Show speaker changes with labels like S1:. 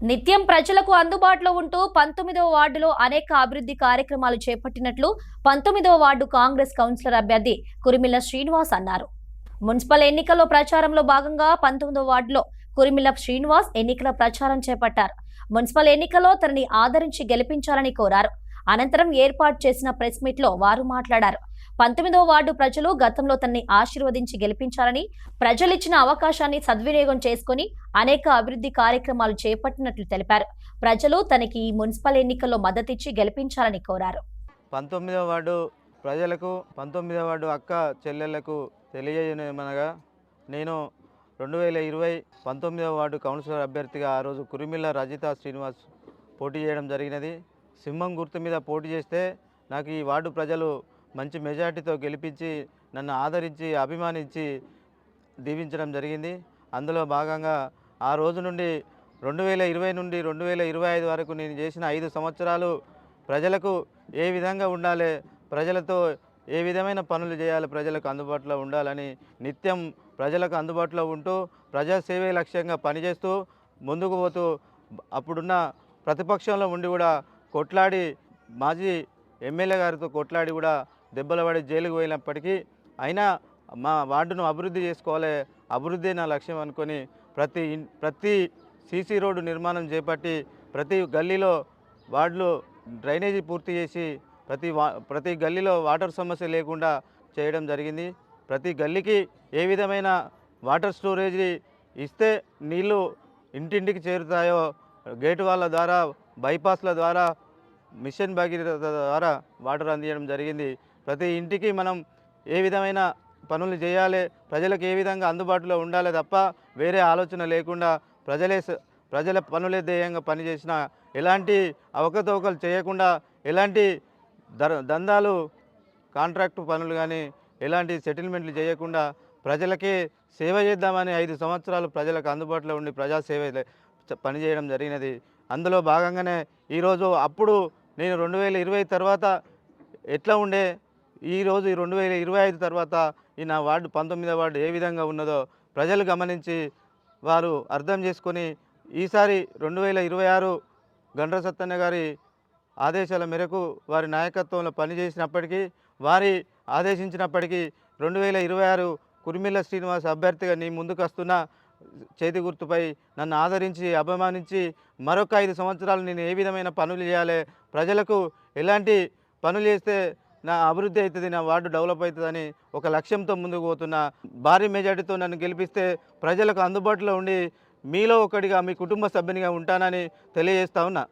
S1: నిత్యం ప్రజలకు అందుబాటులో ఉంటూ 19వ వార్డులో అనేక అభివృద్ధి కార్యక్రమాలు చేపట్టినట్లు 19వ వార్డు కాంగ్రెస్ కౌన్సిలర్ అభ్యర్థి కురిమిల్ల శ్రీనివాస్ అన్నారు. మున్సిపల్ ఎన్నికల్లో ప్రచారంలో భాగంగా 19వ వార్డులో కురిమిల్ల శ్రీనివాస్ ఎన్నికల ప్రచారం చేపట్టారు. మున్సిపల్ ఎన్నికల్లో తనని ఆదరించి గెలిపించాలని కోరారు. అనంతరం ఏర్పాటు చేసిన ప్రెస్ మీట్ లో వారు మాట్లాడారు. 19వ వార్డు ప్రజలు గతంలో తనని ఆశీర్వదించి గెలిపించాలని, ప్రజలిచ్చిన అవకాశాన్ని సద్వినియోగం చేసుకుని అనేక అభివృద్ధి కార్యక్రమాలు చేపట్టినట్లు తెలిపారు. ప్రజలు తనకి ఈ మున్సిపల్ ఎన్నికల్లో మద్దతిచ్చి గెలిపించాలని కోరారు.
S2: 19వ వార్డు ప్రజలకు 19వ వార్డు అక్క చెల్లెళ్లకు తెలియజేయమనగా నేను 2020 19వ వార్డు కౌన్సిలర్ అభ్యర్థిగా ఆ రోజు కురిమిల్ల రజితా శ్రీనివాస్ పోటీ చేయడం జరిగినది. సింహం గుర్తు మీద పోటీ చేస్తే నాకు ఈ వార్డు ప్రజలు మంచి మెజార్టీతో గెలిపించి నన్ను ఆదరించి అభిమానించి దీవించడం జరిగింది. అందులో భాగంగా ఆ రోజు నుండి 2020 నుండి 2025 వరకు నేను చేసిన 5 సంవత్సరాలు ప్రజలకు ఏ విధంగా ఉండాలి, ప్రజలతో ఏ విధమైన పనులు చేయాలి, ప్రజలకు అందుబాటులో ఉండాలని నిత్యం ప్రజలకు అందుబాటులో ఉంటూ ప్రజాసేవే లక్ష్యంగా పనిచేస్తూ ముందుకు పోతూ అప్పుడున్న ప్రతిపక్షంలో ఉండి కూడా కొట్లాడి మాజీ ఎమ్మెల్యే గారితో కొట్లాడి కూడా దెబ్బలు పడి జైలుకు పోయినప్పటికీ అయినా మా వార్డును అభివృద్ధి చేసుకోవాలి, అభివృద్ధి నా లక్ష్యం అనుకొని ప్రతి సీసీ రోడ్డు నిర్మాణం చేపట్టి ప్రతి గల్లీలో వార్డులో డ్రైనేజీ పూర్తి చేసి ప్రతి గల్లీలో వాటర్ సమస్య లేకుండా చేయడం జరిగింది. ప్రతి గల్లీకి ఏ విధమైన వాటర్ స్టోరేజ్ ఇస్తే నీళ్లు ఇంటింటికి చేరుతాయో గేటు వాళ్ళ ద్వారా, బైపాస్ల ద్వారా, మిషన్ భగీరథ ద్వారా వాటర్ అందించడం జరిగింది. ప్రతి ఇంటికి మనం ఏ విధమైన పనులు చేయాలి, ప్రజలకు ఏ విధంగా అందుబాటులో ఉండాలి తప్ప వేరే ఆలోచన లేకుండా ప్రజల పనులే ధ్యేయంగా పనిచేసిన, ఎలాంటి అవకతవకలు చేయకుండా, ఎలాంటి దందాలు కాంట్రాక్టు పనులు కానీ ఎలాంటి సెటిల్మెంట్లు చేయకుండా ప్రజలకే సేవ చేద్దామని 5 సంవత్సరాలు ప్రజలకు అందుబాటులో ఉండి ప్రజాసేవ పనిచేయడం జరిగినది. అందులో భాగంగానే ఈరోజు అప్పుడు నేను 2020 తర్వాత ఎట్లా ఉండే, ఈరోజు 2025 తర్వాత ఈ నా వార్డు 19వ వార్డు ఏ విధంగా ఉన్నదో ప్రజలు గమనించి వారు అర్థం చేసుకొని ఈసారి 2026 గండ్ర సత్తన్న గారి ఆదేశాల మేరకు వారి నాయకత్వంలో పనిచేసినప్పటికీ, వారి ఆదేశించినప్పటికీ 2026 కురిమిల్ల శ్రీనివాస్ అభ్యర్థిగా నీ ముందుకు వస్తున్న చేతి గుర్తుపై నన్ను ఆదరించి అభిమానించి మరొక 5 సంవత్సరాలు నేను ఏ విధమైన పనులు చేయాలి, ప్రజలకు ఎలాంటి పనులు చేస్తే నా అభివృద్ధి అవుతుంది, నా వార్డు డెవలప్ అవుతుందని ఒక లక్ష్యంతో ముందుకు పోతున్న, భారీ మెజార్టీతో నన్ను గెలిపిస్తే ప్రజలకు అందుబాటులో ఉండి మీలో ఒకటిగా, మీ కుటుంబ సభ్యునిగా ఉంటానని తెలియజేస్తా ఉన్నా.